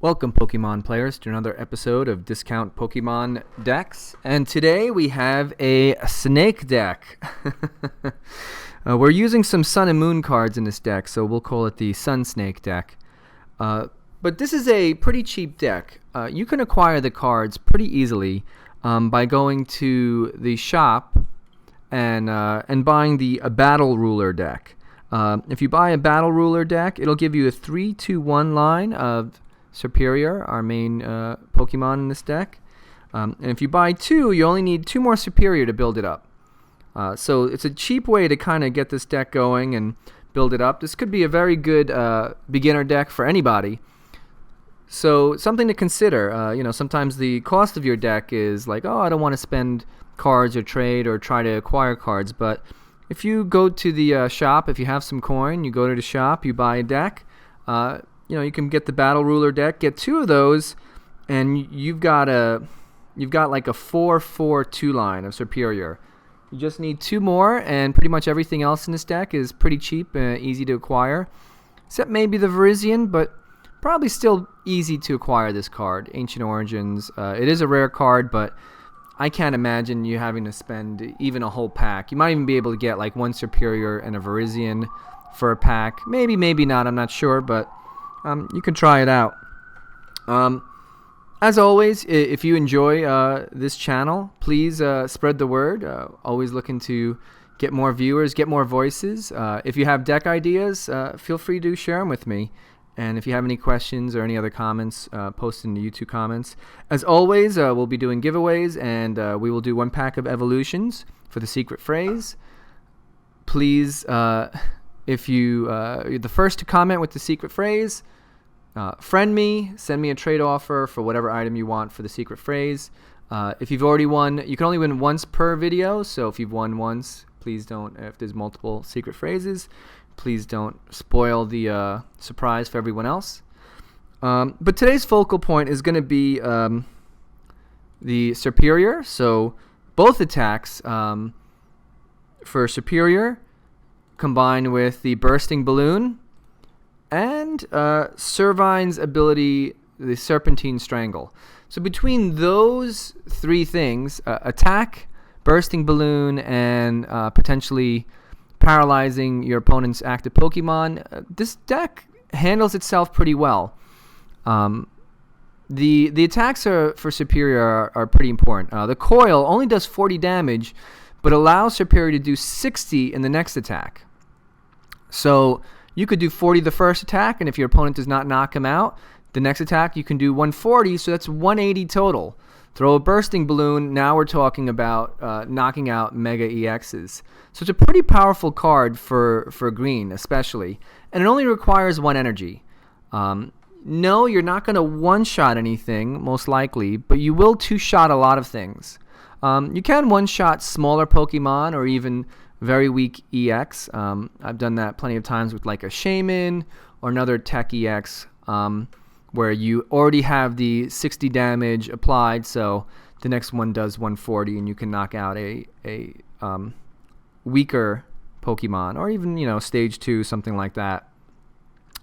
Welcome, Pokemon players, to another episode of Discount Pokemon Decks. And today we have a snake deck. We're using some Sun and Moon cards in this deck, so we'll call it the Sun Snake deck. But this is a pretty cheap deck. You can acquire the cards pretty easily by going to the shop and buying the Battle Ruler deck. If you buy a Battle Ruler deck, it'll give you a 3-2-1 line of Serperior, our main Pokemon in this deck. And if you buy two, you only need two more Serperior to build it up. So it's a cheap way to kind of get this deck going and build it up. This could be a very good beginner deck for anybody. So something to consider. Sometimes the cost of your deck is like, oh, I don't want to spend cards or trade or try to acquire cards. But if you go to the shop, if you have some coin, you go to the shop, you buy a deck. You can get the Battle Ruler deck, get two of those, and you've got like a 4-4-2 line of Serperior. You just need two more, and pretty much everything else in this deck is pretty cheap and easy to acquire, except maybe the Virizion, but probably still easy to acquire this card, Ancient Origins. It is a rare card, but I can't imagine you having to spend even a whole pack. You might even be able to get like one Serperior and a Virizion for a pack. Maybe, maybe not, I'm not sure, but you can try it out. As always, if you enjoy this channel, please spread the word. Always looking to get more viewers, get more voices. If you have deck ideas, feel free to share them with me. And if you have any questions or any other comments, post in the YouTube comments. As always, we'll be doing giveaways, and we will do one pack of evolutions for the secret phrase. Please, if you're the first to comment with the secret phrase, friend me, send me a trade offer for whatever item you want for the secret phrase. If you've already won, you can only win once per video, so if you've won once, please don't, if there's multiple secret phrases, please don't spoil the surprise for everyone else. But today's focal point is going to be the Serperior, so both attacks for Serperior combined with the Bursting Balloon and Servine's ability, the Serpentine Strangle. So between those three things, attack, Bursting Balloon, and potentially paralyzing your opponent's active Pokemon, this deck handles itself pretty well. The attacks for Serperior are pretty important. The Coil only does 40 damage, but allows Serperior to do 60 in the next attack. So you could do 40 the first attack, and if your opponent does not knock him out, the next attack you can do 140, so that's 180 total. Throw a Bursting Balloon, now we're talking about knocking out Mega EXs. So it's a pretty powerful card for green, especially. And it only requires one energy. No, you're not going to one-shot anything, most likely, but you will two-shot a lot of things. You can one-shot smaller Pokemon or even very weak EX. I've done that plenty of times with like a Shaman or another Tech EX where you already have the 60 damage applied, so the next one does 140 and you can knock out a weaker Pokemon or even, stage 2, something like that.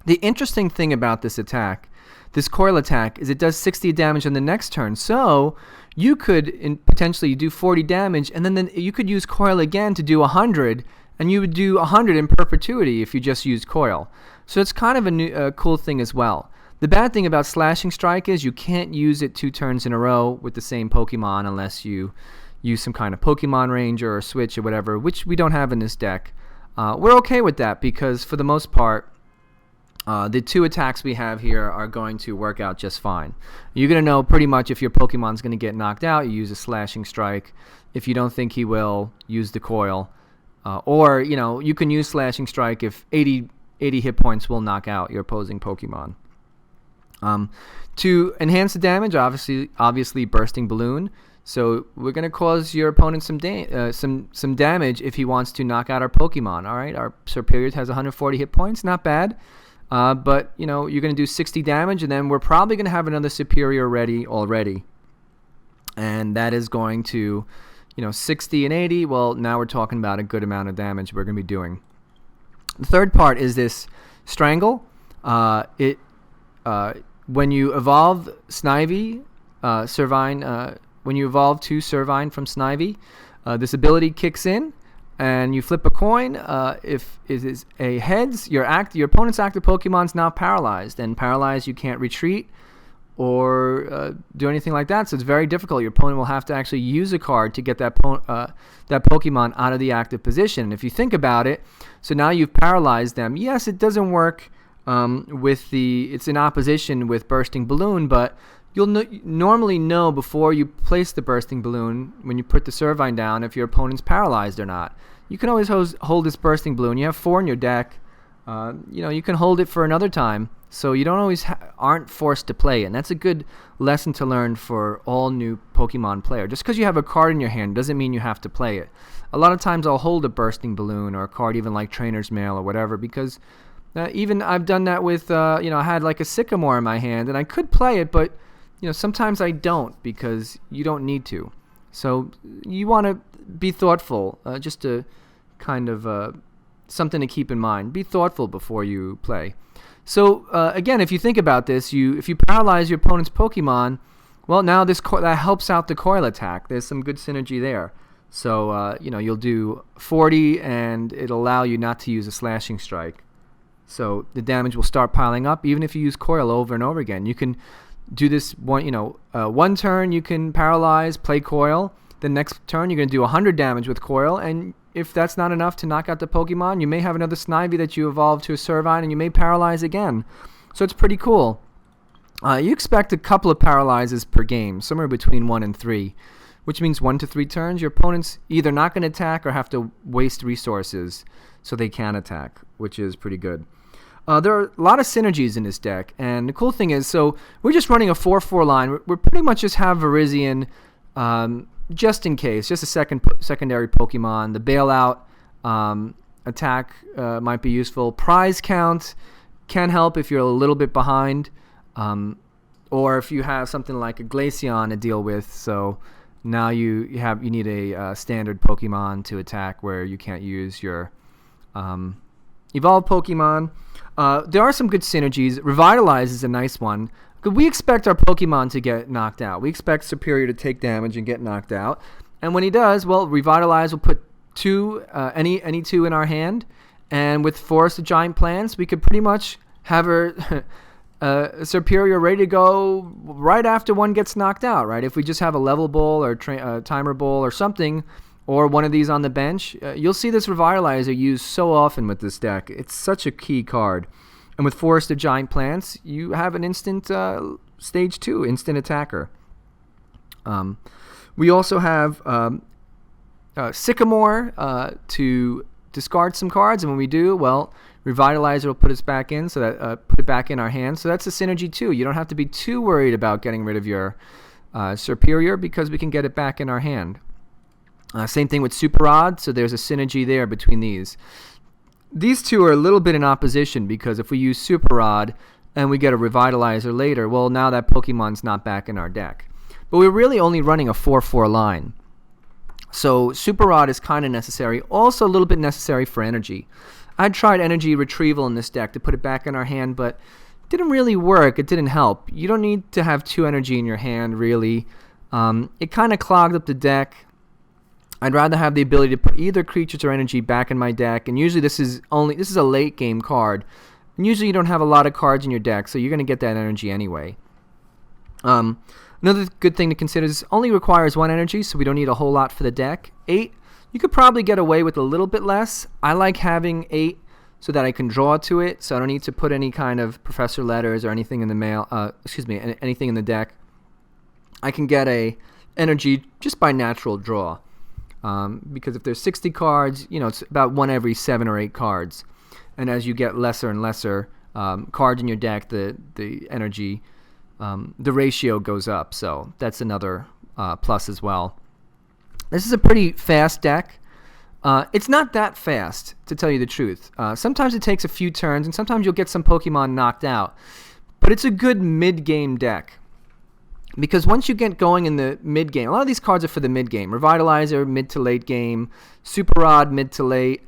The interesting thing about this attack, this Coil attack, is it does 60 damage on the next turn. So you could potentially do 40 damage, and then you could use Coil again to do 100, and you would do 100 in perpetuity if you just used Coil. So it's kind of a cool thing as well. The bad thing about Slashing Strike is you can't use it 2 turns in a row with the same Pokemon unless you use some kind of Pokemon Ranger or Switch or whatever, which we don't have in this deck. We're okay with that because for the most part, the 2 attacks we have here are going to work out just fine. You're going to know pretty much if your Pokemon's going to get knocked out, you use a Slashing Strike. If you don't think he will, use the Coil. Or, you can use Slashing Strike if 80 hit points will knock out your opposing Pokemon. To enhance the damage, obviously Bursting Balloon. So we're going to cause your opponent some damage if he wants to knock out our Pokemon. All right, our Serperior has 140 hit points, not bad. But, you're going to do 60 damage, and then we're probably going to have another Serperior ready already. And that is going to, 60 and 80. Well, now we're talking about a good amount of damage we're going to be doing. The third part is this Strangle. It when you evolve Snivy, Servine, when you evolve to Servine from Snivy, this ability kicks in, and you flip a coin. If it is a heads, your opponent's active Pokemon's now paralyzed, and paralyzed you can't retreat or do anything like that. So it's very difficult. Your opponent will have to actually use a card to get that Pokemon out of the active position. And if you think about it, so now you've paralyzed them. Yes, it doesn't work it's in opposition with Bursting Balloon, but you'll normally know before you place the Bursting Balloon, when you put the Servine down, if your opponent's paralyzed or not. You can always hold this Bursting Balloon. You have 4 in your deck. You can hold it for another time, so you don't always aren't forced to play it. And that's a good lesson to learn for all new Pokemon player. Just because you have a card in your hand doesn't mean you have to play it. A lot of times I'll hold a Bursting Balloon or a card even like Trainers Mail or whatever, because even I've done that with, I had like a Sycamore in my hand, and I could play it, but sometimes I don't, because you don't need to. So you want to be thoughtful, just to kind of something to keep in mind. Be thoughtful before you play. So again, if you think about this, if you paralyze your opponent's Pokemon, well, now that helps out the coil attack. There's some good synergy there. So you'll do 40, and it'll allow you not to use a slashing strike. So the damage will start piling up, even if you use coil over and over again. You can do this one turn. You can paralyze, play coil. The next turn, you're going to do 100 damage with coil, and if that's not enough to knock out the Pokemon, you may have another Snivy that you evolve to a Servine, and you may paralyze again. So it's pretty cool. You expect a couple of paralyzes per game, somewhere between 1 and 3, which means 1 to 3 turns. Your opponent's either not going to attack or have to waste resources so they can attack, which is pretty good. There are a lot of synergies in this deck, and the cool thing is, so we're just running a 4-4 line. We're pretty much just have Virizion, just in case, just a secondary Pokemon. The bailout attack might be useful. Prize count can help if you're a little bit behind, or if you have something like a Glaceon to deal with. So now you need a standard Pokemon to attack where you can't use your evolved Pokemon. There are some good synergies. Revitalize is a nice one. We expect our Pokemon to get knocked out. We expect Serperior to take damage and get knocked out. And when he does, well, Revitalize will put any 2 in our hand. And with Forest of Giant Plants, we could pretty much have Serperior ready to go right after one gets knocked out, right? If we just have a level ball or timer ball or something, or one of these on the bench, you'll see this Revitalizer used so often with this deck. It's such a key card. And with Forest of Giant Plants, you have an instant stage 2, instant attacker. We also have Sycamore to discard some cards, and when we do, well, Revitalizer will put us back in, so that put it back in our hands. So that's a synergy too. You don't have to be too worried about getting rid of your Serperior, because we can get it back in our hand. Same thing with Super Rod, so there's a synergy there between these. These two are a little bit in opposition, because if we use Super Rod and we get a Revitalizer later, well, now that Pokemon's not back in our deck. But we're really only running a 4-4 line. So Super Rod is kind of necessary, also a little bit necessary for energy. I tried energy retrieval in this deck to put it back in our hand, but it didn't really work. It didn't help. You don't need to have 2 energy in your hand, really. It kind of clogged up the deck. I'd rather have the ability to put either creatures or energy back in my deck, and usually this is a late game card. And usually you don't have a lot of cards in your deck, so you're going to get that energy anyway. Another good thing to consider is it only requires 1 energy, so we don't need a whole lot for the deck. 8, you could probably get away with a little bit less. I like having 8 so that I can draw to it, so I don't need to put any kind of Professor Letters or anything in the anything in the deck. I can get a energy just by natural draw. Because if there's 60 cards, it's about 1 every 7 or 8 cards. And as you get lesser and lesser cards in your deck, the energy, the ratio goes up. So that's another plus as well. This is a pretty fast deck. It's not that fast, to tell you the truth. Sometimes it takes a few turns, and sometimes you'll get some Pokemon knocked out. But it's a good mid-game deck. Because once you get going in the mid-game, a lot of these cards are for the mid-game. Revitalizer, mid to late game. Super Rod, mid to late.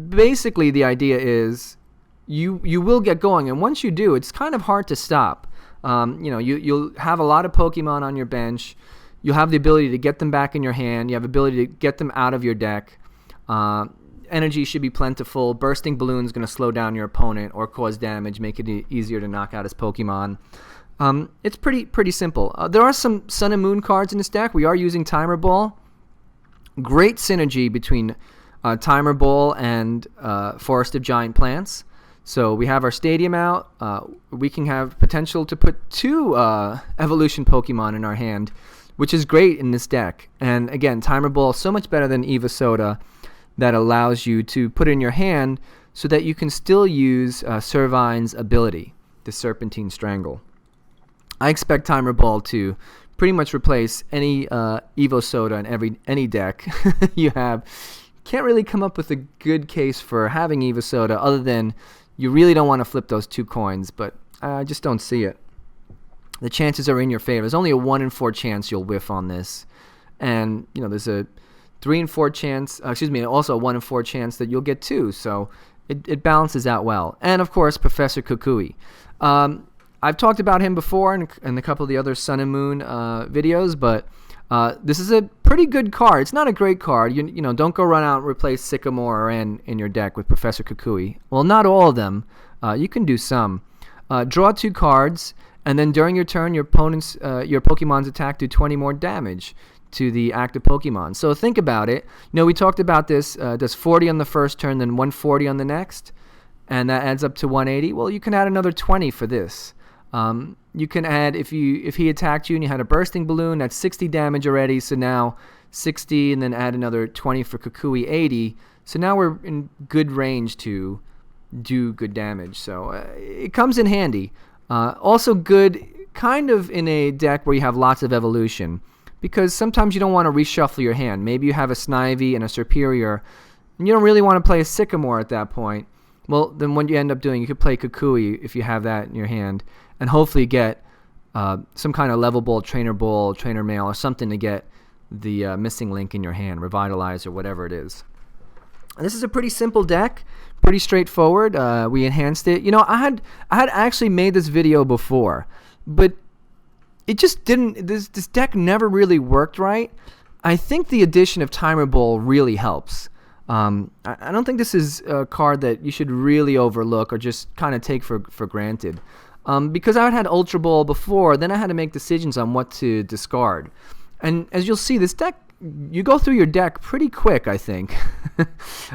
Basically, the idea is you will get going. And once you do, it's kind of hard to stop. You'll have a lot of Pokemon on your bench. You'll have the ability to get them back in your hand. You have the ability to get them out of your deck. Energy should be plentiful. Bursting Balloon is going to slow down your opponent or cause damage, make it easier to knock out his Pokemon. It's pretty simple. There are some Sun and Moon cards in this deck. We are using Timer Ball. Great synergy between Timer Ball and Forest of Giant Plants. So we have our Stadium out. We can have potential to put 2 Evolution Pokemon in our hand, which is great in this deck. And again, Timer Ball is so much better than Evosoda, that allows you to put it in your hand so that you can still use Servine's ability, the Serpentine Strangle. I expect Timer Ball to pretty much replace any Evosoda in any deck you have. Can't really come up with a good case for having Evosoda other than you really don't want to flip those 2 coins, but I just don't see it. The chances are in your favor. There's only a 1 in 4 chance you'll whiff on this. And, there's a 3 in 4 chance, also a 1 in 4 chance that you'll get 2. So it balances out well. And, of course, Professor Kukui. I've talked about him before in a couple of the other Sun and Moon videos, but this is a pretty good card. It's not a great card. Don't go run out and replace Sycamore or N in your deck with Professor Kukui. Well, not all of them. You can do some. Draw 2 cards, and then during your turn, your Pokemon's attack do 20 more damage to the active Pokemon. So think about it. We talked about this. Does 40 on the first turn, then 140 on the next, and that adds up to 180. Well, you can add another 20 for this. You can add, if he attacked you and you had a Bursting Balloon, that's 60 damage already, so now 60, and then add another 20 for Kukui, 80. So now we're in good range to do good damage. So it comes in handy. Also good kind of in a deck where you have lots of evolution, because sometimes you don't want to reshuffle your hand. Maybe you have a Snivy and a Serperior, and you don't really want to play a Sycamore at that point. Well, then what you end up doing, you could play Kukui if you have that in your hand, and hopefully get some kind of level ball, trainer mail, or something to get the missing link in your hand, Revitalize or whatever it is. And this is a pretty simple deck, pretty straightforward. We enhanced it. I had actually made this video before, but it just didn't. This deck never really worked right. I think the addition of Timer Ball really helps. I don't think this is a card that you should really overlook or just kind of take for granted. Because I had Ultra Ball before, then I had to make decisions on what to discard. And as you'll see, this deck, you go through your deck pretty quick, I think.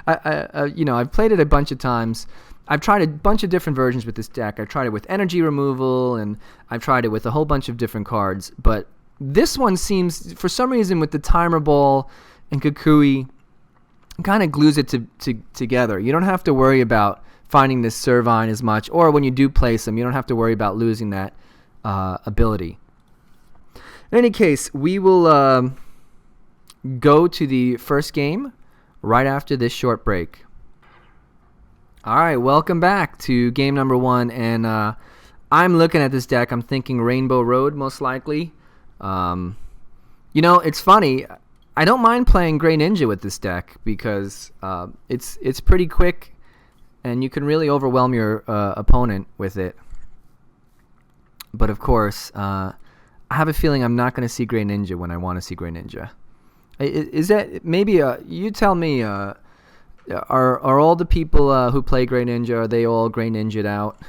I've played it a bunch of times. I've tried a bunch of different versions with this deck. I've tried it with energy removal, and I've tried it with a whole bunch of different cards. But this one seems, for some reason, with the Timer Ball and Kukui, kind of glues it together. You don't have to worry about finding this Servine as much, or when you do place them, you don't have to worry about losing that ability. In any case, we will go to the first game right after this short break. All right, welcome back to game number 1, and I'm looking at this deck. I'm thinking Rainbow Road, most likely. It's funny. I don't mind playing Grey Ninja with this deck because it's pretty quick, and you can really overwhelm your opponent with it. But of course, I have a feeling I'm not going to see Grey Ninja when I want to see Grey Ninja. Is that maybe? You tell me. Are all the people who play Grey Ninja, are they all Grey Ninja'd out?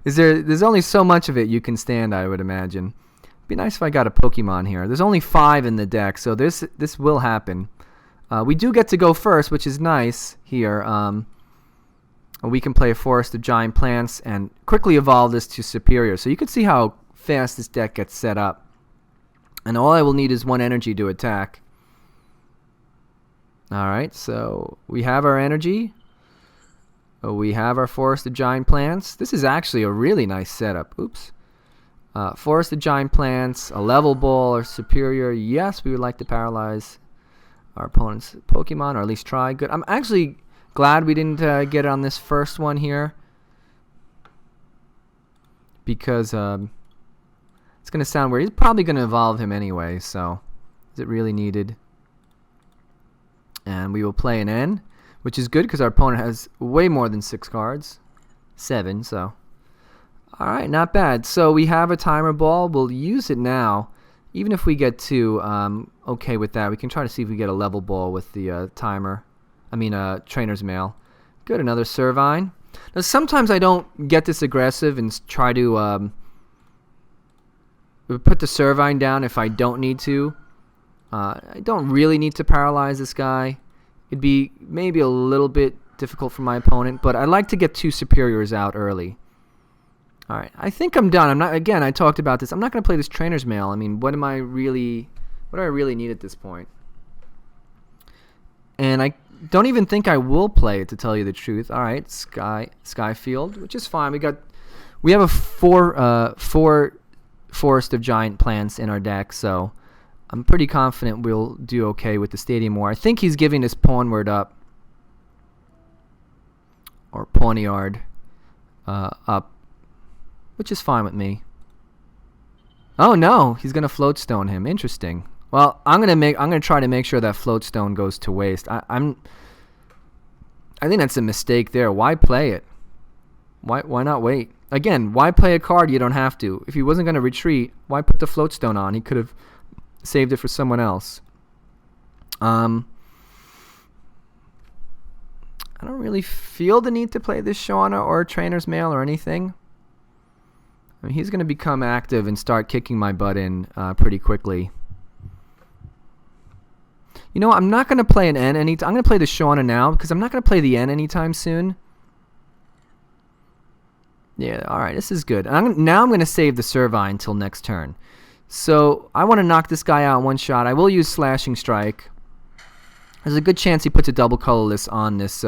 There's only so much of it you can stand, I would imagine. It'd be nice if I got a Pokemon here. There's only 5 in the deck, so this will happen. We do get to go first, which is nice here. We can play a Forest of Giant Plants and quickly evolve this to Serperior. So you can see how fast this deck gets set up. And all I will need is 1 energy to attack. Alright, so we have our energy. We have our Forest of Giant Plants. This is actually a really nice setup. Oops. Forest of Giant Plants, a level ball or Serperior. Yes, we would like to paralyze our opponent's Pokemon, or at least try. Good. I'm actually glad we didn't get it on this first one here, because it's going to sound weird. He's probably going to evolve him anyway, so is it really needed? And we will play an N. which is good because our opponent has way more than 6 cards. 7, so. Alright, not bad. So we have a timer ball. We'll use it now. Even if we get 2, okay with that. We can try to see if we get a level ball with the Trainer's Mail. Good, another Servine. Now sometimes I don't get this aggressive and try to put the Servine down if I don't need to. I don't really need to paralyze this guy. It'd be maybe a little bit difficult for my opponent, but I like to get 2 Serperiors out early. Alright, I think I'm done. Again, I talked about this. I'm not going to play this Trainer's Mail. I mean, what do I really need at this point? And I don't even think I will play it, to tell you the truth. Alright, Sky Field, which is fine. We have a 4 Forest of Giant Plants in our deck, so I'm pretty confident we'll do okay with the Stadium War. I think he's giving his Pawnward up, or Pawniard up, which is fine with me. Oh no, he's gonna Floatstone him. Interesting. Well, I'm gonna try to make sure that Floatstone goes to waste. I think that's a mistake there. Why play it? Why not wait? Again, why play a card you don't have to? If he wasn't gonna retreat, why put the Floatstone on? He could have saved it for someone else. I don't really feel the need to play this Shauna or Trainer's Mail or anything. I mean, he's going to become active and start kicking my butt in pretty quickly. You know, I'm not going to play an N anytime. I'm going to play the Shauna now because I'm not going to play the N anytime soon. Yeah, alright, this is good. Now I'm going to save the Servine until next turn. So, I want to knock this guy out in one shot. I will use Slashing Strike. There's a good chance he puts a double colorless on this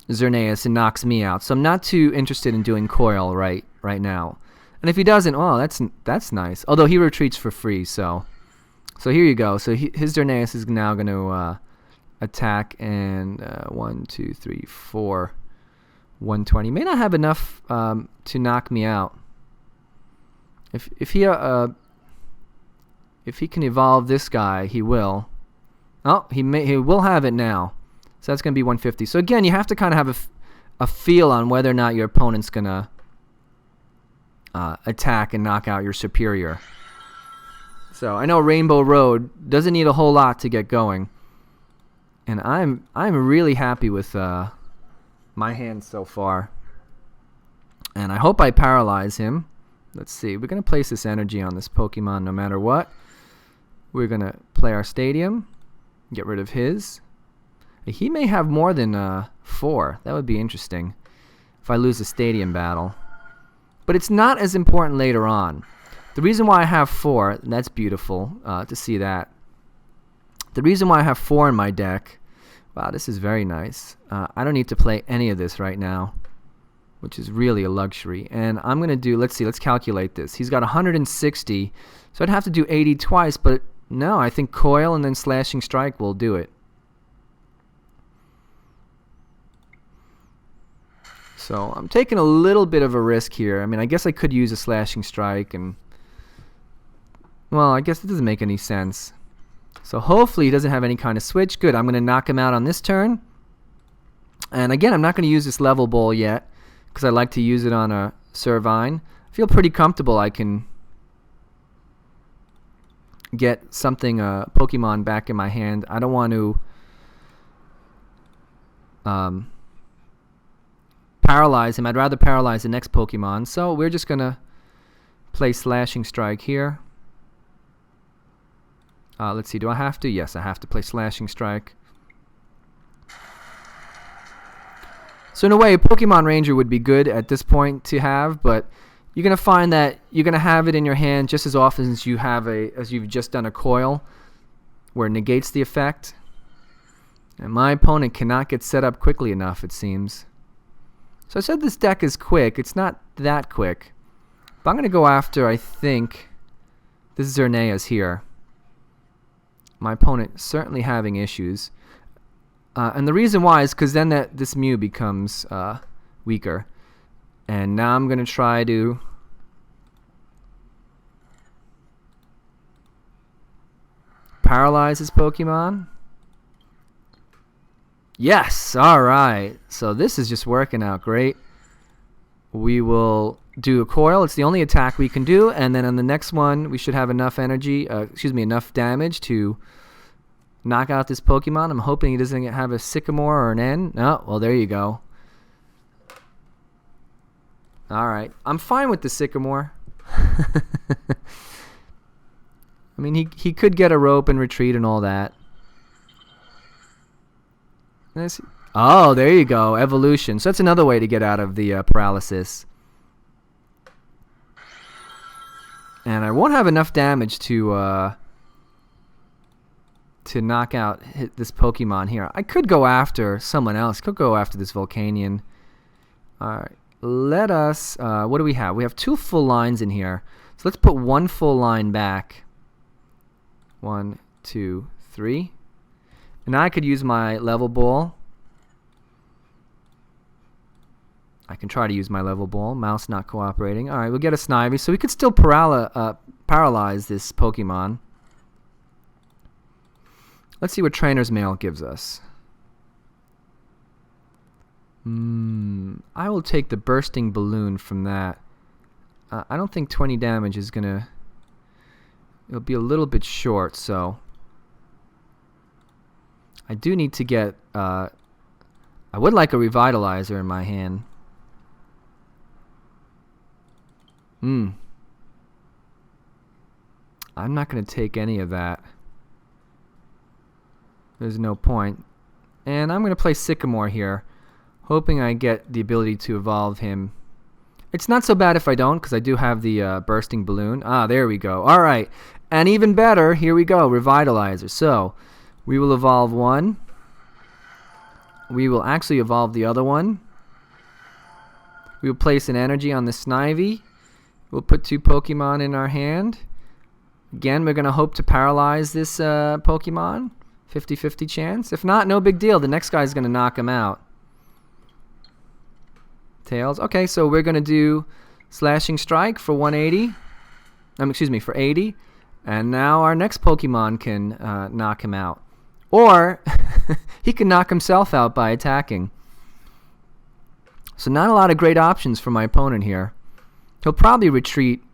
Xerneas and knocks me out. So I'm not too interested in doing Coil right now. And if he doesn't, oh, that's nice. Although he retreats for free, so here you go. So his Xerneas is now going to attack, and 1, 2, 3, 4, 120. May not have enough to knock me out. If he can evolve this guy, he will. Oh, he will have it now. So that's going to be 150. So again, you have to kind of have a feel on whether or not your opponent's going to attack and knock out your Serperior. So I know Rainbow Road doesn't need a whole lot to get going. And I'm really happy with my hand so far. And I hope I paralyze him. Let's see. We're going to place this energy on this Pokemon no matter what. We're going to play our Stadium. Get rid of his. He may have more than 4. That would be interesting if I lose the Stadium battle. But it's not as important later on. The reason why I have 4, and that's beautiful to see that. The reason why I have 4 in my deck, wow, this is very nice. I don't need to play any of this right now, which is really a luxury. And I'm going to do, let's calculate this. He's got 160, so I'd have to do 80 twice, but no, I think Coil and then Slashing Strike will do it. So I'm taking a little bit of a risk here. I mean, I guess I could use a Slashing Strike, and well, I guess it doesn't make any sense. So hopefully he doesn't have any kind of switch. Good, I'm going to knock him out on this turn. And again, I'm not going to use this level ball yet because I like to use it on a Servine. I feel pretty comfortable I can get something, Pokemon back in my hand. I don't want to paralyze him. I'd rather paralyze the next Pokemon. So we're just going to play Slashing Strike here. Let's see, do I have to? Yes, I have to play Slashing Strike. So in a way, a Pokemon Ranger would be good at this point to have, but you're going to find that you're going to have it in your hand just as often as you've just done a Coil, where it negates the effect. And my opponent cannot get set up quickly enough, it seems. So I said this deck is quick. It's not that quick. But I'm going to go after, I think, this is Xerneas here. My opponent certainly having issues. And the reason why is because then this Mew becomes weaker. And now I'm going to try to paralyze his Pokemon. Yes, alright. So this is just working out great. We will do a coil. It's the only attack we can do, and then on the next one we should have enough energy, enough damage to knock out this Pokemon. I'm hoping he doesn't have a Sycamore or an N. Oh, well, there you go. Alright, I'm fine with the Sycamore. I mean, he could get a rope and retreat and all that. Oh, there you go. Evolution. So that's another way to get out of the paralysis. And I won't have enough damage to knock out this Pokemon here. I could go after someone else. Could go after this Volcanion. Alright. Let us... what do we have? We have 2 full lines in here. So let's put 1 full line back. 1, 2, 3. And now I could use my level ball. I can try to use my level ball. Mouse not cooperating. Alright, we'll get a Snivy. So we could still paralyze this Pokemon. Let's see what Trainer's Mail gives us. I will take the Bursting Balloon from that. I don't think 20 damage is going to... It'll be a little bit short, so... I do need to get... I would like a Revitalizer in my hand. I'm not going to take any of that. There's no point. And I'm going to play Sycamore here, hoping I get the ability to evolve him. It's not so bad if I don't, because I do have the Bursting Balloon. Ah, there we go. Alright. And even better, here we go, Revitalizer. So, we will evolve one. We will actually evolve the other one. We will place an energy on the Snivy. We'll put 2 Pokemon in our hand. Again, we're going to hope to paralyze this Pokemon. 50-50 chance. If not, no big deal. The next guy's going to knock him out. Tails. Okay, so we're going to do Slashing Strike for 180. For 80. And now our next Pokemon can knock him out. Or he can knock himself out by attacking. So not a lot of great options for my opponent here. He'll probably retreat.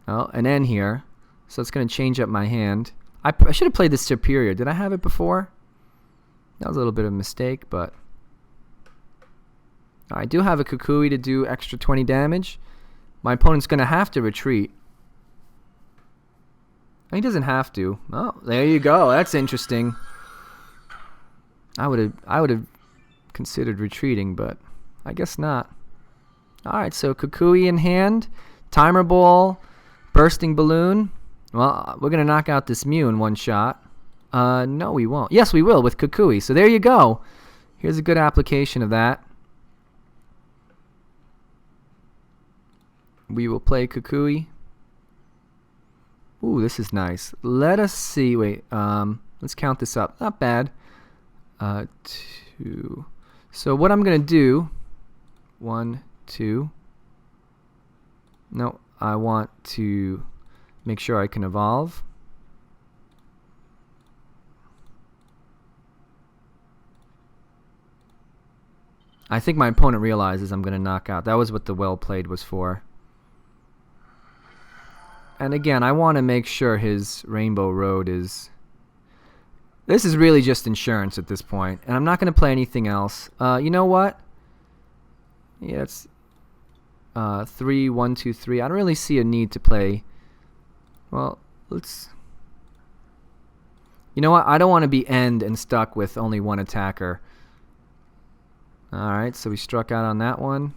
Oh, an N here. So it's going to change up my hand. I should have played this Serperior. Did I have it before? That was a little bit of a mistake, but... I do have a Kukui to do extra 20 damage. My opponent's going to have to retreat. He doesn't have to. Oh, there you go. That's interesting. I would have considered retreating, but I guess not. Alright, so Kukui in hand. Timer Ball. Bursting Balloon. Well, we're going to knock out this Mew in one shot. No, we won't. Yes, we will with Kukui. So there you go. Here's a good application of that. We will play Kukui. Ooh, this is nice. Let us see. Wait, let's count this up. Not bad. 2. So what I'm going to do... 1, 2. No, I want to... make sure I can evolve. I think my opponent realizes I'm going to knock out. That was what the well played was for. And again, I want to make sure his Rainbow Road is... This is really just insurance at this point. And I'm not going to play anything else. You know what? Yeah, it's 3, 1, 2, 3. I don't really see a need to play... Well, let's... You know what? I don't want to be end and stuck with only one attacker. Alright, so we struck out on that one.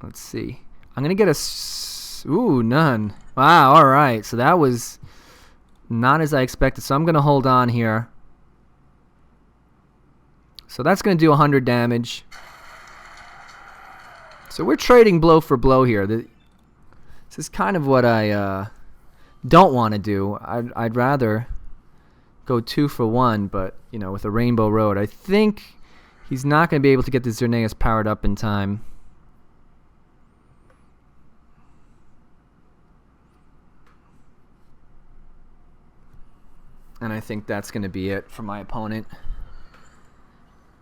Let's see. I'm going to get a... Ooh, none. Wow, alright. So that was not as I expected. So I'm going to hold on here. So that's going to do 100 damage. So we're trading blow for blow here. This is kind of what I don't want to do. I'd rather go 2 for 1, but you know, with a Rainbow Road, I think he's not going to be able to get the Xerneas powered up in time. think that's going to be it for my opponent.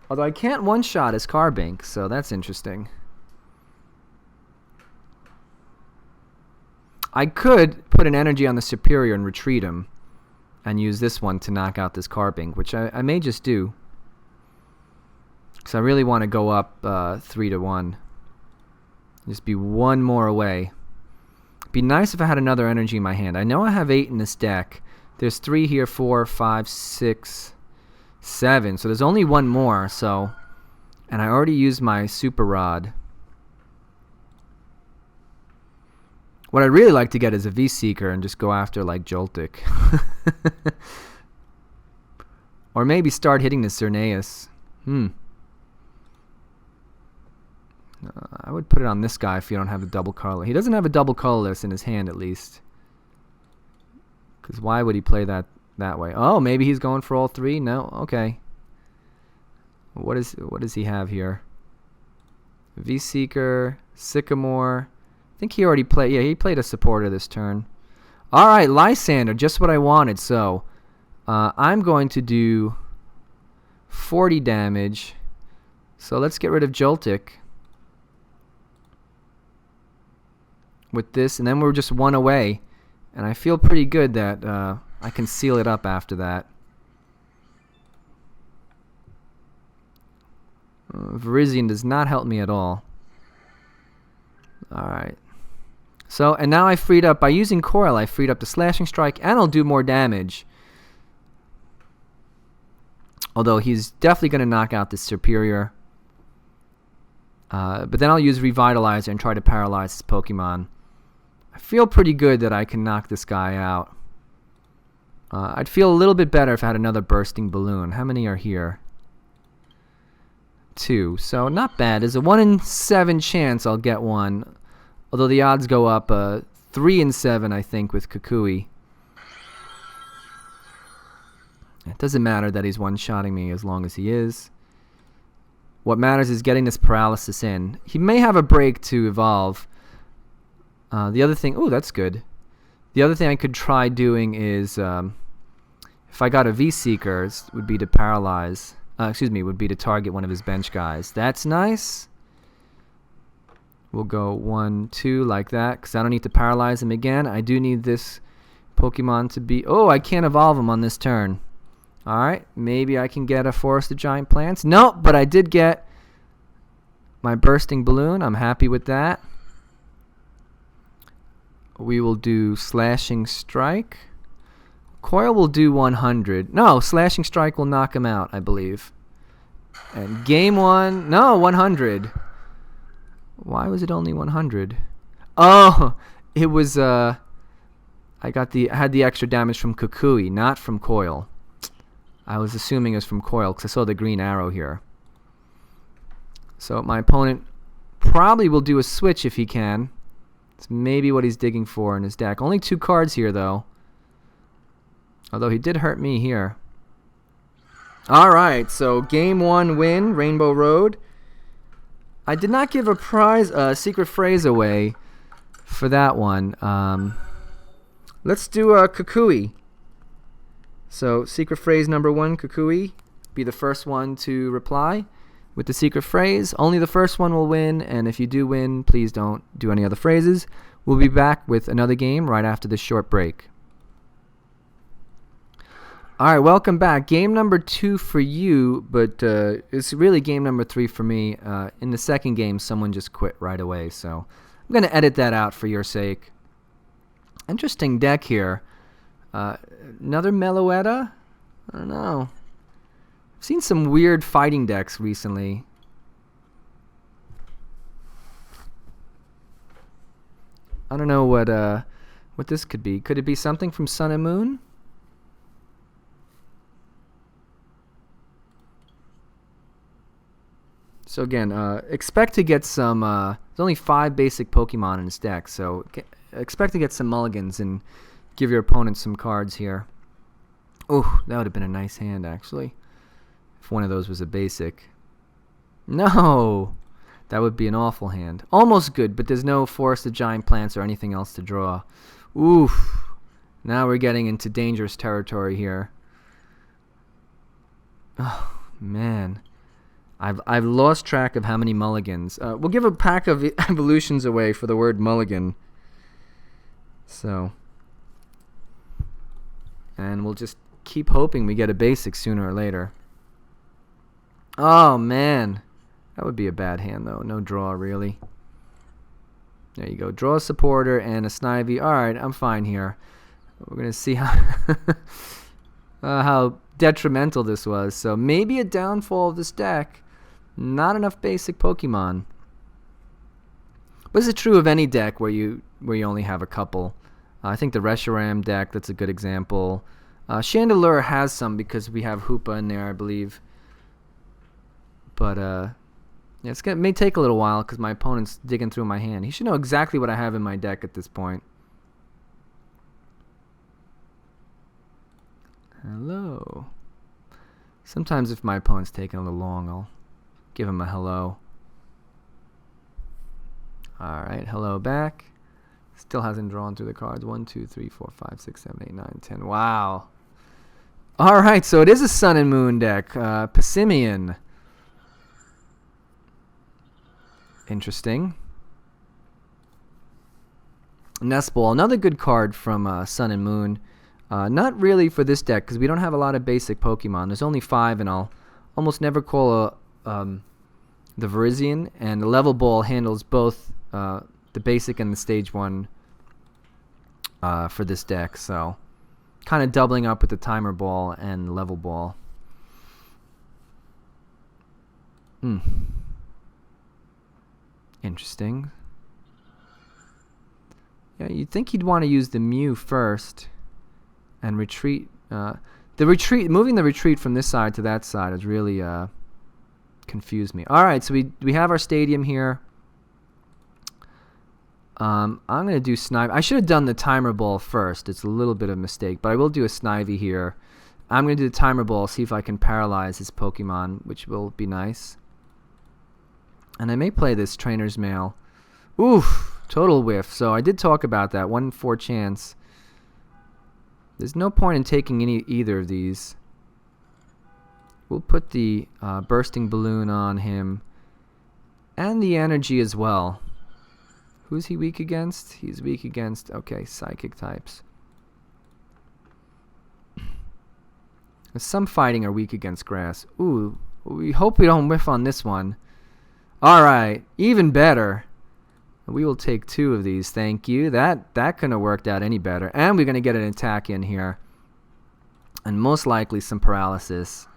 Although I can't one-shot his Carbink, so that's interesting. I could put an energy on the Serperior and retreat him, and use this one to knock out this Carbink, which I may just do. Because I really want to go up 3-1. Just be one more away. Be nice if I had another energy in my hand. I know I have 8 in this deck. There's 3 here, 4, 5, 6, 7. So there's only one more. So, and I already used my Super Rod. What I'd really like to get is a V-Seeker and just go after like Joltik. Or maybe start hitting the Cerneas. I would put it on this guy if you don't have a double color. He doesn't have a double colorless in his hand, at least. Because why would he play that way? Oh, maybe he's going for all 3? No? Okay. What does he have here? V-Seeker, Sycamore. I think he already played. Yeah, he played a supporter this turn. All right, Lysandre, just what I wanted. So I'm going to do 40 damage. So let's get rid of Joltik with this, and then we're just one away. And I feel pretty good that I can seal it up after that. Virizion does not help me at all. Alright. So, and now I freed up, by using Coil, I freed up the Slashing Strike, and I'll do more damage. Although he's definitely going to knock out this Serperior. But then I'll use Revitalizer and try to paralyze this Pokemon. I feel pretty good that I can knock this guy out. I'd feel a little bit better if I had another Bursting Balloon. How many are here? 2. So not bad. There's a 1 in 7 chance I'll get one. Although the odds go up 3 in 7, I think, with Kukui. It doesn't matter that he's one-shotting me as long as he is. What matters is getting this paralysis in. He may have a break to evolve. The other thing... Ooh, that's good. The other thing I could try doing is... if I got a V-Seeker, would be to paralyze... would be to target one of his bench guys. That's nice. We'll go 1, 2 like that, because I don't need to paralyze him again. I do need this Pokemon to be... Oh, I can't evolve him on this turn. Alright, maybe I can get a Forest of Giant Plants. Nope, but I did get my Bursting Balloon. I'm happy with that. We will do Slashing Strike. Coil will do 100. No, Slashing Strike will knock him out, I believe. And game 1... No, 100. Why was it only 100? Oh, it was I had the extra damage from Kukui, not from Coil. I was assuming it was from Coil because I saw the green arrow here. So my opponent probably will do a switch if he can. It's maybe what he's digging for in his deck. Only 2 cards here though. Although he did hurt me here. Alright, so game 1 win, Rainbow Road. I did not give a prize, secret phrase away for that one. Let's do a Kukui. So secret phrase number 1, Kukui. Be the first one to reply with the secret phrase. Only the first one will win, and if you do win, please don't do any other phrases. We'll be back with another game right after this short break. Alright, welcome back. Game number 2 for you, but it's really game number 3 for me. In the second game, someone just quit right away, so I'm going to edit that out for your sake. Interesting deck here. Another Meloetta? I don't know. I've seen some weird fighting decks recently. I don't know what this could be. Could it be something from Sun and Moon? So again, expect to get some... there's only 5 basic Pokemon in this deck, so expect to get some mulligans and give your opponent some cards here. Oh, that would have been a nice hand, actually, if one of those was a basic. No! That would be an awful hand. Almost good, but there's no Forest of Giant Plants or anything else to draw. Oof. Now we're getting into dangerous territory here. man. I've lost track of how many mulligans. We'll give a pack of evolutions away for the word mulligan. So, and we'll just keep hoping we get a basic sooner or later. Oh man, that would be a bad hand though. No draw really. There you go. Draw a supporter and a Snivy. All right, I'm fine here. We're gonna see how detrimental this was. So maybe a downfall of this deck. Not enough basic Pokemon. But is it true of any deck where you only have a couple? I think the Reshiram deck, that's a good example. Chandelure has some because we have Hoopa in there, I believe. But yeah, it may take a little while because my opponent's digging through my hand. He should know exactly what I have in my deck at this point. Hello. Sometimes if my opponent's taking a little long, I'll give him a hello. Alright, hello back. Still hasn't drawn through the cards. 1, 2, 3, 4, 5, 6, 7, 8, 9, 10. Wow. Alright, so it is a Sun and Moon deck. Passimian. Interesting. Nestball, another good card from Sun and Moon. Not really for this deck because we don't have a lot of basic Pokemon. There's only 5 and I'll almost never call the Virizion, and the Level Ball handles both the basic and the stage 1 for this deck. So kind of doubling up with the Timer Ball and Level Ball. Interesting. Yeah, you'd think he'd want to use the Mew first and retreat. Moving the retreat from this side to that side has really confused me. All right, so we have our stadium here. I'm gonna do Snivy. I should have done the Timer Ball first. It's a little bit of a mistake, but I will do a Snivy here. I'm gonna do the Timer Ball, see if I can paralyze his Pokemon, which will be nice. And I may play this Trainers Mail. Oof, total whiff. So I did talk about that. 1 in 4 chance. There's no point in taking either of these. We'll put the Bursting Balloon on him. And the Energy as well. Who's he weak against? He's weak against, okay, Psychic types. Some fighting are weak against Grass. Ooh, we hope we don't whiff on this one. Alright, even better. We will take 2 of these, thank you. That couldn't have worked out any better. And we're going to get an attack in here. And most likely some paralysis.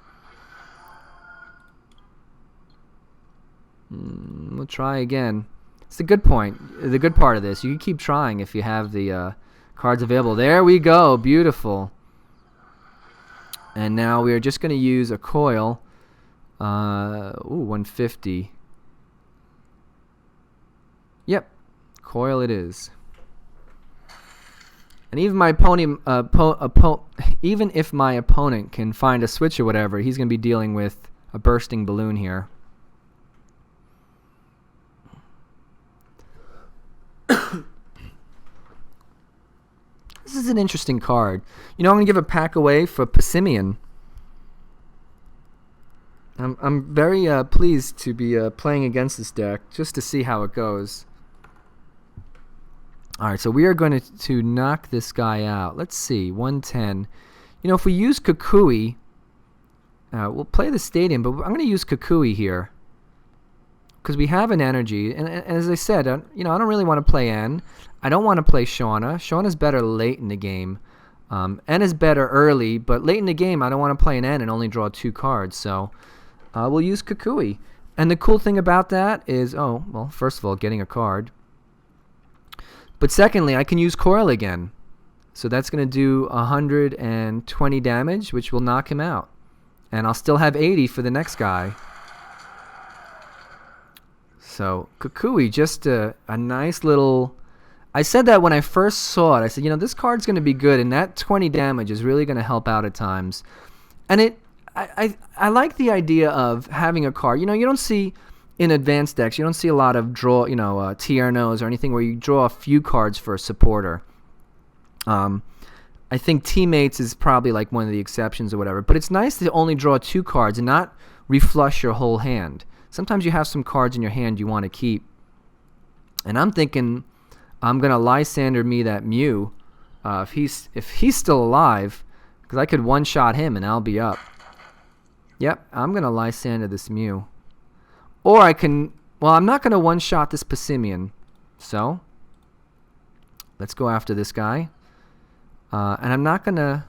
We'll try again. It's the good point. The good part of this. You can keep trying if you have the cards available. There we go. Beautiful. And now we are just going to use a coil. 150. Yep, coil it is. And even my opponent, even if my opponent can find a switch or whatever, he's going to be dealing with a Bursting Balloon here. This is an interesting card. You know, I'm going to give a pack away for Passimian. I'm very pleased to be playing against this deck just to see how it goes. Alright, so we are going to knock this guy out. Let's see, 110. You know, if we use Kukui, we'll play the stadium, but I'm going to use Kukui here. Because we have an energy. And as I said, you know, I don't really want to play N. I don't want to play Shauna. Shauna's better late in the game. N is better early, but late in the game, I don't want to play an N and only draw 2 cards. So we'll use Kukui. And the cool thing about that is, oh, well, first of all, getting a card. But secondly, I can use Coil again. So that's going to do 120 damage, which will knock him out. And I'll still have 80 for the next guy. So Kukui, just a nice little... I said that when I first saw it. I said, you know, this card's going to be good, and that 20 damage is really going to help out at times. And I like the idea of having a card. You know, you don't see... in advanced decks, you don't see a lot of draw, you know, Tiernos or anything where you draw a few cards for a supporter. I think Teammates is probably like one of the exceptions or whatever. But it's nice to only draw 2 cards and not reflush your whole hand. Sometimes you have some cards in your hand you want to keep. And I'm thinking I'm going to Lysandre me that Mew if he's still alive, because I could one-shot him and I'll be up. Yep, I'm going to Lysandre this Mew. Or I can... Well, I'm not going to one-shot this Passimian. So, let's go after this guy. And I'm not going to...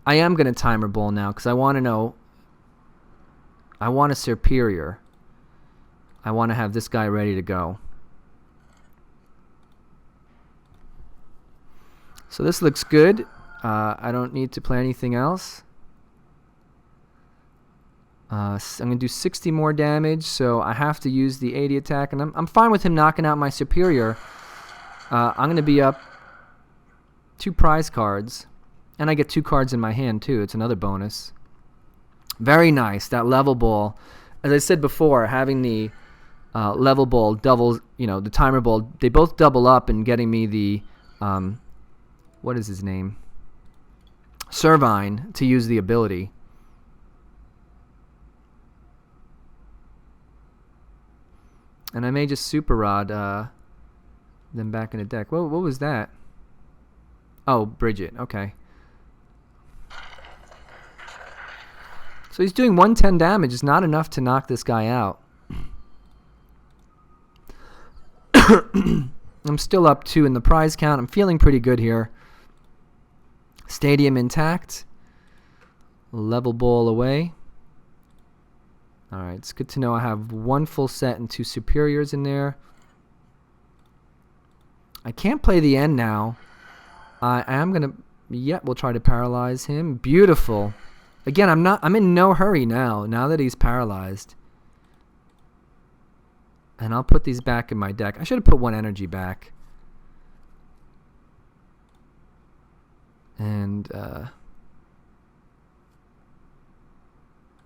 I am going to Timer Ball now, because I want to know... I want a Serperior. I want to have this guy ready to go. So this looks good. I don't need to play anything else. I'm going to do 60 more damage, so I have to use the 80 attack. And I'm fine with him knocking out my Serperior. I'm going to be up 2 prize cards. And I get 2 cards in my hand, too. It's another bonus. Very nice. That level ball. As I said before, having the level ball doubles, the timer ball, they both double up and getting me the, what is his name? Servine to use the ability. And I may just Super Rod them back in the deck. What was that? Oh, Bridget. Okay. So he's doing 110 damage. It's not enough to knock this guy out. I'm still up 2 in the prize count. I'm feeling pretty good here. Stadium intact. Level ball away. Alright, it's good to know I have 1 full set and 2 Serperiors in there. I can't play the end now. I am going to... Yep, we'll try to paralyze him. Beautiful. Again, I'm in no hurry now that he's paralyzed. And I'll put these back in my deck. I should have put 1 energy back. And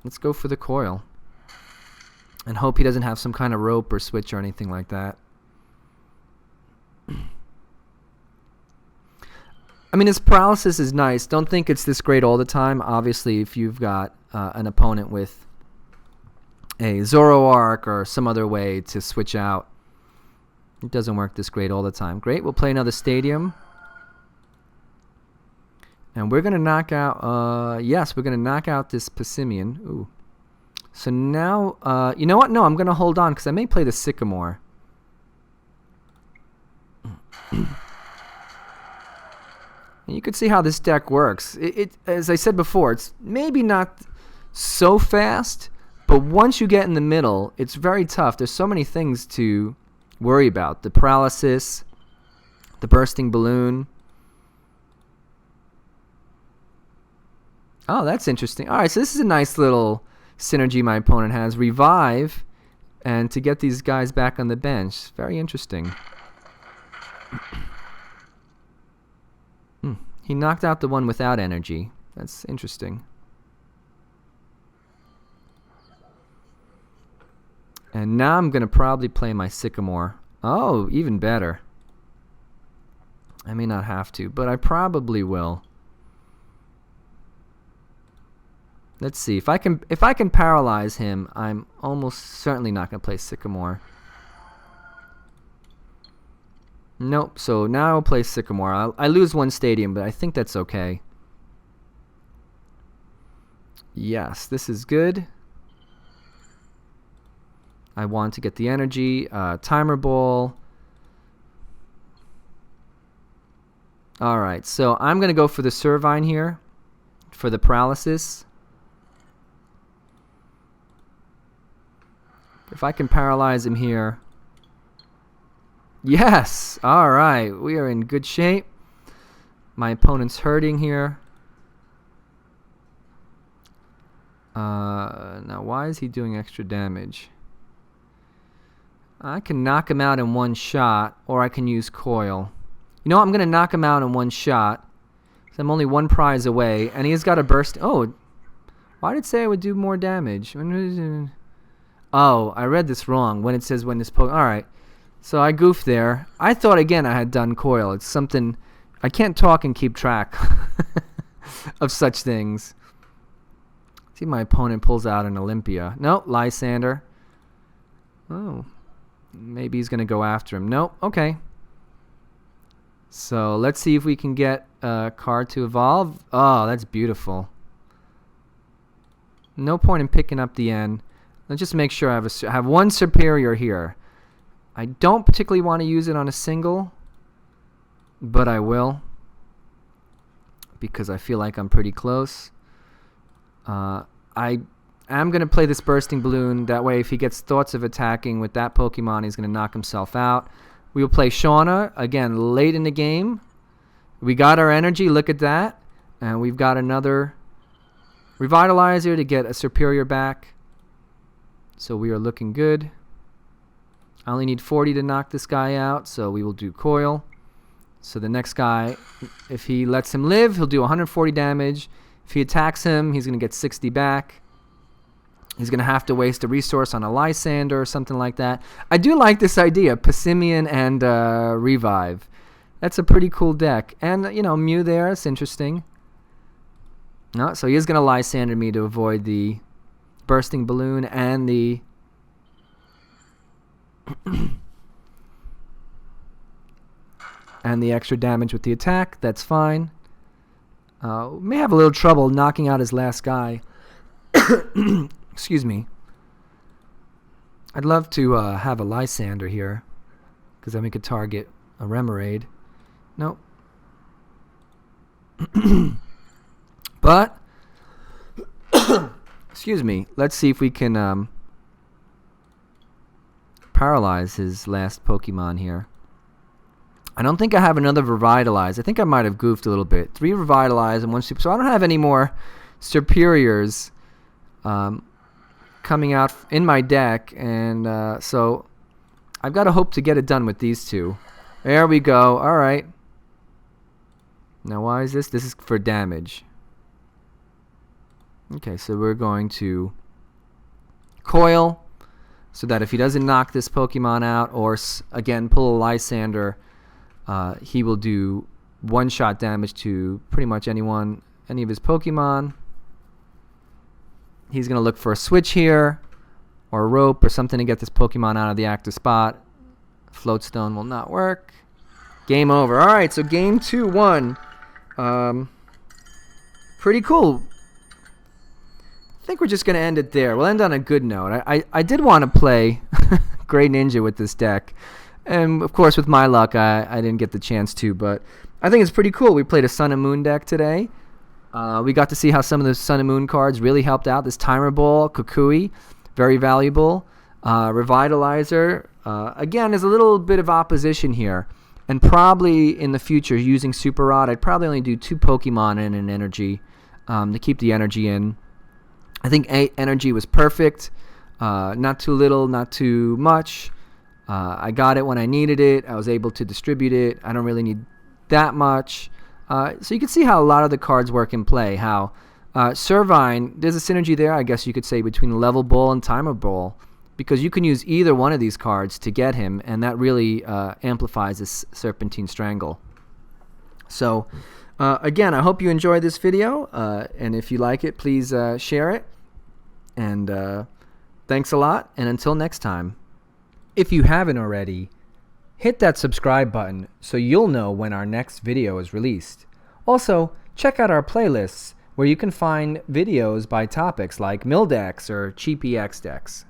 let's go for the coil. And hope he doesn't have some kind of rope or switch or anything like that. I mean, his paralysis is nice. Don't think it's this great all the time. Obviously, if you've got an opponent with a Zoroark or some other way to switch out, it doesn't work this great all the time. Great, we'll play another Stadium. And we're going to knock out, yes, we're going to knock out this Passimian. Ooh. So now, you know what? No, I'm going to hold on because I may play the Sycamore. And you can see how this deck works. As I said before, it's maybe not so fast, but once you get in the middle, it's very tough. There's so many things to worry about. The paralysis, the bursting balloon. Oh, that's interesting. All right, so this is a nice little synergy my opponent has. Revive, and to get these guys back on the bench. Very interesting. He knocked out the one without energy. That's interesting. And now I'm going to probably play my Sycamore. Oh, even better. I may not have to, but I probably will. Let's see. If I can paralyze him, I'm almost certainly not going to play Sycamore. Nope. So now I'll play Sycamore. I lose 1 Stadium, but I think that's okay. Yes, this is good. I want to get the energy. Timer Ball. Alright, so I'm going to go for the Servine here for the paralysis. If I can paralyze him here. Yes! Alright, we are in good shape. My opponent's hurting here. Now, why is he doing extra damage? I can knock him out in 1 shot, or I can use Coil. You know what? I'm going to knock him out in 1 shot. So I'm only 1 prize away, and he's got a burst. Oh, why did it say I would do more damage? Oh, I read this wrong. When it says when this Alright. So I goofed there. I thought, again, I had done Coil. It's something I can't talk and keep track of such things. See, my opponent pulls out an Olympia. Nope, Lysandre. Oh, maybe he's going to go after him. Nope, okay. So let's see if we can get a card to evolve. Oh, that's beautiful. No point in picking up the N. Let's just make sure I have one Serperior here. I don't particularly want to use it on a single, but I will, because I feel like I'm pretty close. I am going to play this Bursting Balloon. That way, if he gets thoughts of attacking with that Pokemon, he's going to knock himself out. We will play Shauna, again, late in the game. We got our energy, look at that. And we've got another Revitalizer to get a Serperior back. So we are looking good. I only need 40 to knock this guy out, so we will do Coil. So the next guy, if he lets him live, he'll do 140 damage. If he attacks him, he's going to get 60 back. He's going to have to waste a resource on a Lysandre or something like that. I do like this idea, Passimian and Revive. That's a pretty cool deck. And, you know, Mew there, it's interesting. No, so he is going to Lysandre me to avoid the Bursting Balloon and the... and the extra damage with the attack. That's fine. May have a little trouble knocking out his last guy. Excuse me. I'd love to have a Lysandre here, because then we could target a Remoraid. Nope. But, excuse me, let's see if we can paralyze his last Pokemon here. I don't think I have another Revitalize. I think I might have goofed a little bit. 3 Revitalize and 1 Super. So I don't have any more Serperiors coming out in my deck. And so I've got to hope to get it done with these 2. There we go. All right. Now why is this? This is for damage. Okay, so we're going to Coil, so that if he doesn't knock this Pokemon out or, again, pull a Lysandre, he will do one-shot damage to pretty much any of his Pokemon. He's going to look for a switch here, or a rope, or something to get this Pokemon out of the active spot. Floatstone will not work. Game over. All right, so game 2 won. Pretty cool. I think we're just going to end it there. We'll end on a good note. I did want to play Great Ninja with this deck. And, of course, with my luck, I didn't get the chance to. But I think it's pretty cool. We played a Sun and Moon deck today. We got to see how some of the Sun and Moon cards really helped out. This Timer Ball, Kukui, very valuable. Revitalizer, again, there's a little bit of opposition here. And probably in the future, using Super Rod, I'd probably only do 2 Pokemon in an energy to keep the energy in. I think energy was perfect. Not too little, not too much. I got it when I needed it. I was able to distribute it. I don't really need that much. So you can see how a lot of the cards work in play. How Servine, there's a synergy there, I guess you could say, between Level Ball and Timer Ball. Because you can use either one of these cards to get him, and that really amplifies this Serpentine Strangle. So, again, I hope you enjoyed this video, and if you like it, please share it. And thanks a lot, and until next time. If you haven't already, hit that subscribe button so you'll know when our next video is released. Also, check out our playlists where you can find videos by topics like Mill decks or Cheap EX decks.